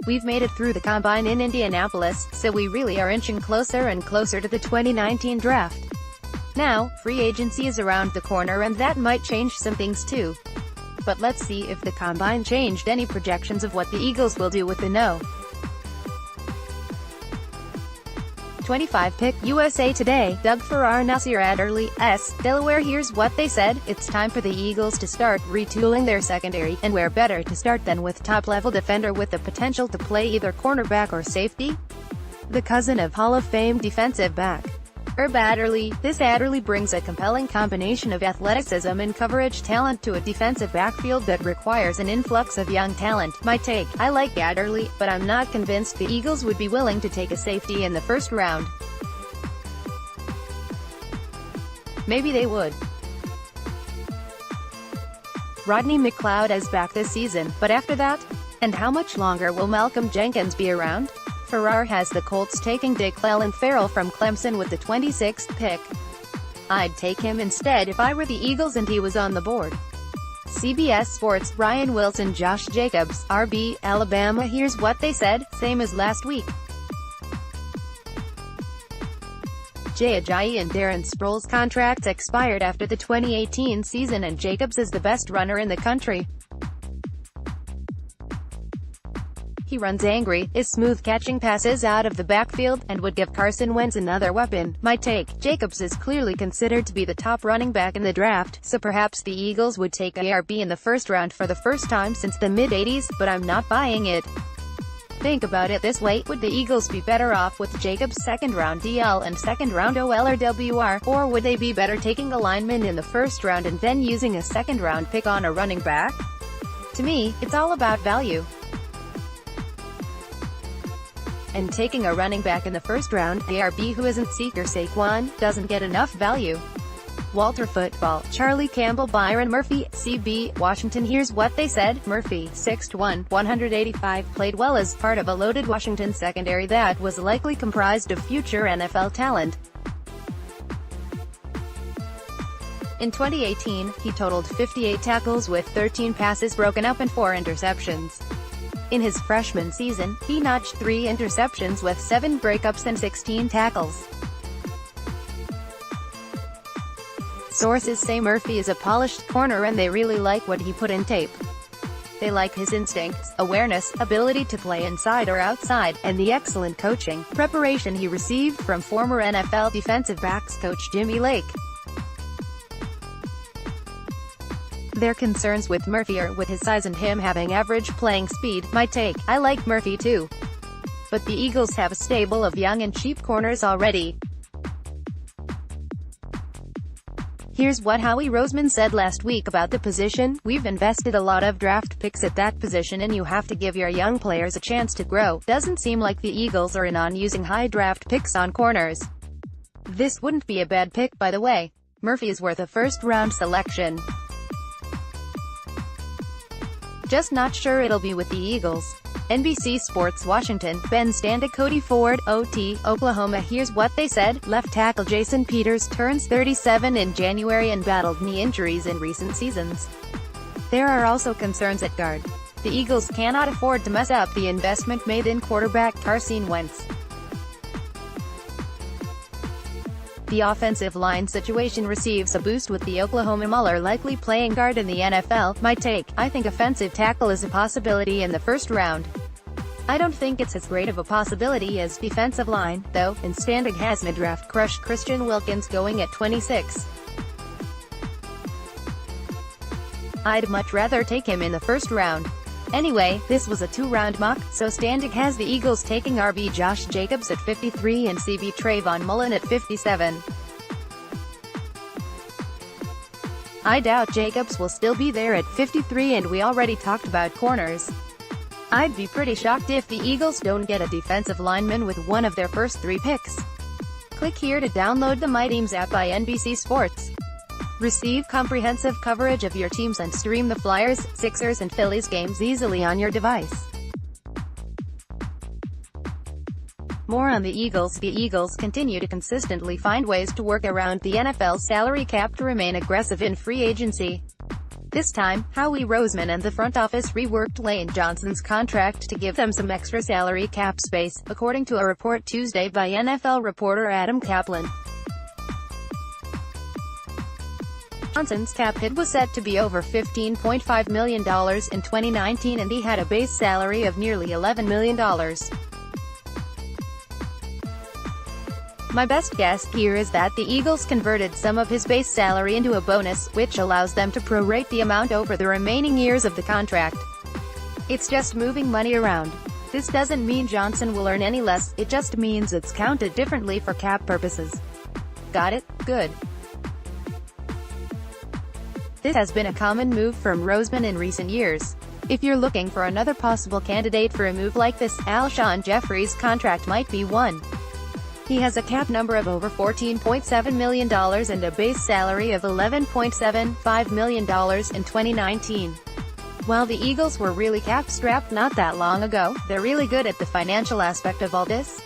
We've made it through the combine in Indianapolis, so we really are inching closer and closer to the 2019 draft. Now, free agency is around the corner and that might change some things too. But let's see if the combine changed any projections of what the Eagles will do with the no. 25 pick, USA Today, Doug Farrar Nasir Adderley, S. Delaware Here's what they said: it's time for the Eagles to start retooling their secondary, and where better to start than with top-level defender with the potential to play either cornerback or safety? The cousin of Hall of Fame defensive back Herb Adderley, this Adderley brings a compelling combination of athleticism and coverage talent to a defensive backfield that requires an influx of young talent. My take: I like Adderley, but I'm not convinced the Eagles would be willing to take a safety in the first round. Maybe they would. Rodney McLeod is back this season, but after that? And how much longer will Malcolm Jenkins be around? Farrar has the Colts taking Clelin Ferrell from Clemson with the 26th pick. I'd take him instead if I were the Eagles and he was on the board. CBS Sports, Ryan Wilson, Josh Jacobs, RB, Alabama. Here's what they said, same as last week. Jay Ajayi and Darren Sproles' contracts expired after the 2018 season and Jacobs is the best runner in the country. He runs angry, is smooth catching passes out of the backfield, and would give Carson Wentz another weapon. My take: Jacobs is clearly considered to be the top running back in the draft, so perhaps the Eagles would take ARB in the first round for the first time since the mid-80s, but I'm not buying it. Think about it this way: would the Eagles be better off with Jacobs' second-round DL and second-round OL or WR, or would they be better taking a lineman in the first round and then using a second-round pick on a running back? To me, it's all about value. And taking a running back in the first round, ARB who isn't Zeke or Saquon, doesn't get enough value. Walter Football, Charlie Campbell, Byron Murphy, CB, Washington. Here's what they said: Murphy, 6'1", 185, played well as part of a loaded Washington secondary that was likely comprised of future NFL talent. In 2018, he totaled 58 tackles with 13 passes broken up and 4 interceptions. In his freshman season, he notched 3 interceptions with 7 breakups and 16 tackles. Sources say Murphy is a polished corner and they really like what he put in tape. They like his instincts, awareness, ability to play inside or outside, and the excellent coaching preparation he received from former NFL defensive backs coach Jimmy Lake. Their concerns with Murphy are with his size and him having average playing speed. My take: I like Murphy too. But the Eagles have a stable of young and cheap corners already. Here's what Howie Roseman said last week about the position: we've invested a lot of draft picks at that position and you have to give your young players a chance to grow. Doesn't seem like the Eagles are in on using high draft picks on corners. This wouldn't be a bad pick, by the way. Murphy is worth a first-round selection. Just not sure it'll be with the Eagles. NBC Sports Washington, Ben Standig, Cody Ford, OT, Oklahoma. Here's what they said: left tackle Jason Peters turns 37 in January and battled knee injuries in recent seasons. There are also concerns at guard. The Eagles cannot afford to mess up the investment made in quarterback Carson Wentz. The offensive line situation receives a boost with the Oklahoma Muller likely playing guard in the NFL. My take: I think offensive tackle is a possibility in the first round. I don't think it's as great of a possibility as defensive line, though, and Standig has mid-draft crush Christian Wilkins going at 26. I'd much rather take him in the first round. Anyway, this was a 2-round mock, so Standig has the Eagles taking RB Josh Jacobs at 53 and CB Trayvon Mullen at 57. I doubt Jacobs will still be there at 53, and we already talked about corners. I'd be pretty shocked if the Eagles don't get a defensive lineman with one of their first 3 picks. Click here to download the My Teams app by NBC Sports. Receive comprehensive coverage of your teams and stream the Flyers, Sixers and Phillies games easily on your device. More on the Eagles. The Eagles continue to consistently find ways to work around the NFL salary cap to remain aggressive in free agency. This time, Howie Roseman and the front office reworked Lane Johnson's contract to give them some extra salary cap space, according to a report Tuesday by NFL reporter Adam Kaplan. Johnson's cap hit was set to be over $15.5 million in 2019 and he had a base salary of nearly $11 million. My best guess here is that the Eagles converted some of his base salary into a bonus, which allows them to prorate the amount over the remaining years of the contract. It's just moving money around. This doesn't mean Johnson will earn any less, it just means it's counted differently for cap purposes. Got it? Good. This has been a common move from Roseman in recent years. If you're looking for another possible candidate for a move like this, Alshon Jeffrey's contract might be one. He has a cap number of over $14.7 million and a base salary of $11.75 million in 2019. While the Eagles were really cap-strapped not that long ago, they're really good at the financial aspect of all this.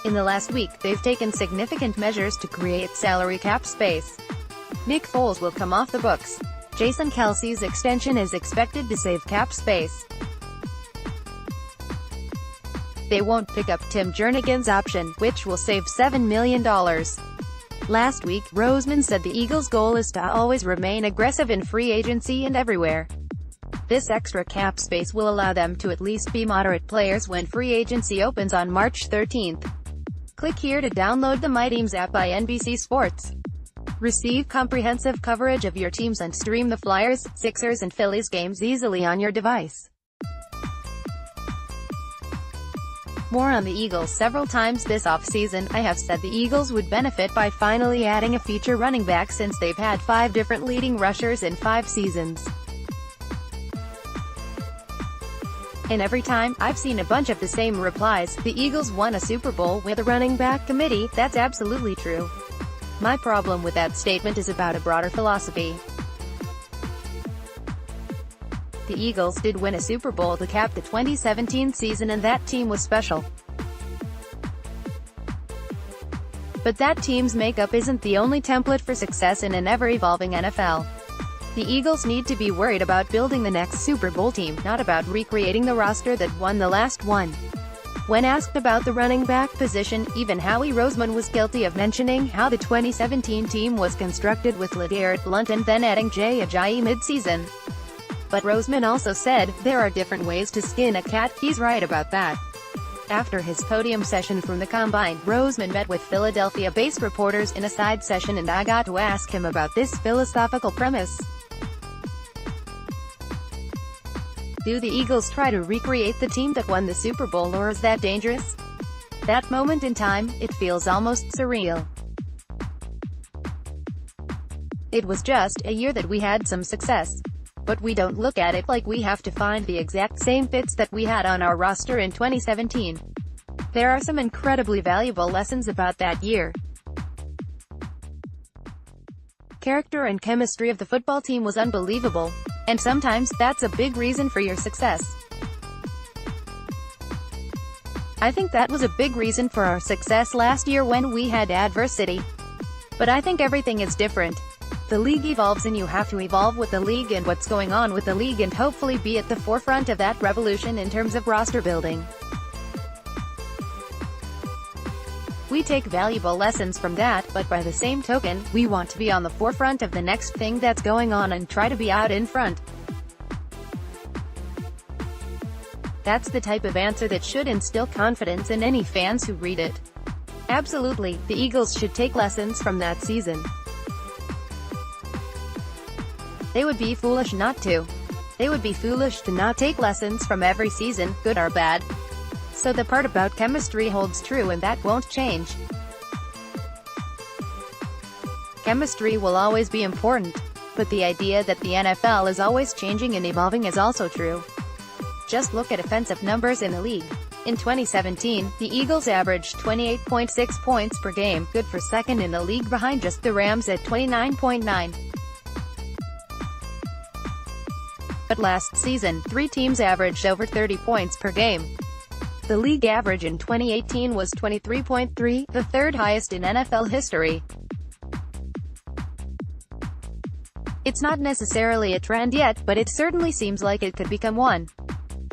In the last week, they've taken significant measures to create salary cap space. Nick Foles will come off the books. Jason Kelce's extension is expected to save cap space. They won't pick up Tim Jernigan's option, which will save $7 million. Last week, Roseman said the Eagles' goal is to always remain aggressive in free agency and everywhere. This extra cap space will allow them to at least be moderate players when free agency opens on March 13th. Click here to download the My Teams app by NBC Sports. Receive comprehensive coverage of your teams and stream the Flyers, Sixers and Phillies games easily on your device. More on the Eagles. Several times this offseason, I have said the Eagles would benefit by finally adding a feature running back since they've had 5 different leading rushers in 5 seasons. And every time, I've seen a bunch of the same replies. The Eagles won a Super Bowl with a running back committee. That's absolutely true. My problem with that statement is about a broader philosophy. The Eagles did win a Super Bowl to cap the 2017 season and that team was special. But that team's makeup isn't the only template for success in an ever-evolving NFL. The Eagles need to be worried about building the next Super Bowl team, not about recreating the roster that won the last one. When asked about the running back position, even Howie Roseman was guilty of mentioning how the 2017 team was constructed with LeGarrette Blount and then adding Jay Ajayi mid-season. But Roseman also said, there are different ways to skin a cat. He's right about that. After his podium session from the Combine, Roseman met with Philadelphia-based reporters in a side session and I got to ask him about this philosophical premise. Do the Eagles try to recreate the team that won the Super Bowl or is that dangerous? That moment in time, it feels almost surreal. It was just a year that we had some success. But we don't look at it like we have to find the exact same fits that we had on our roster in 2017. There are some incredibly valuable lessons about that year. Character and chemistry of the football team was unbelievable. And sometimes, that's a big reason for your success. I think that was a big reason for our success last year when we had adversity. But I think everything is different. The league evolves and you have to evolve with the league and what's going on with the league and hopefully be at the forefront of that revolution in terms of roster building. We take valuable lessons from that, but by the same token, we want to be on the forefront of the next thing that's going on and try to be out in front. That's the type of answer that should instill confidence in any fans who read it. Absolutely, the Eagles should take lessons from that season. They would be foolish not to. They would be foolish to not take lessons from every season, good or bad. So the part about chemistry holds true and that won't change. Chemistry will always be important. But the idea that the NFL is always changing and evolving is also true. Just look at offensive numbers in the league. In 2017, the Eagles averaged 28.6 points per game, good for second in the league behind just the Rams at 29.9. But last season, 3 teams averaged over 30 points per game. The league average in 2018 was 23.3, the third highest in NFL history. It's not necessarily a trend yet, but it certainly seems like it could become one.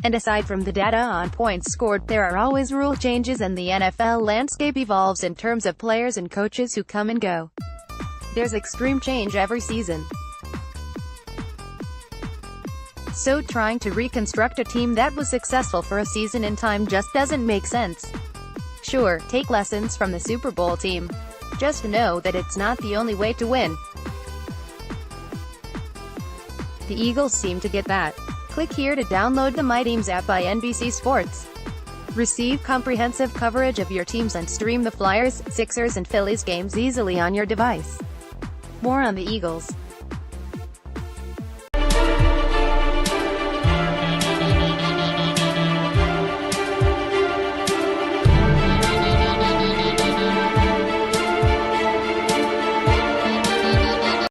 And aside from the data on points scored, there are always rule changes and the NFL landscape evolves in terms of players and coaches who come and go. There's extreme change every season. So trying to reconstruct a team that was successful for a season in time just doesn't make sense. Sure, take lessons from the Super Bowl team. Just know that it's not the only way to win. The Eagles seem to get that. Click here to download the My Teams app by NBC Sports. Receive comprehensive coverage of your teams and stream the Flyers, Sixers and Phillies games easily on your device. More on the Eagles.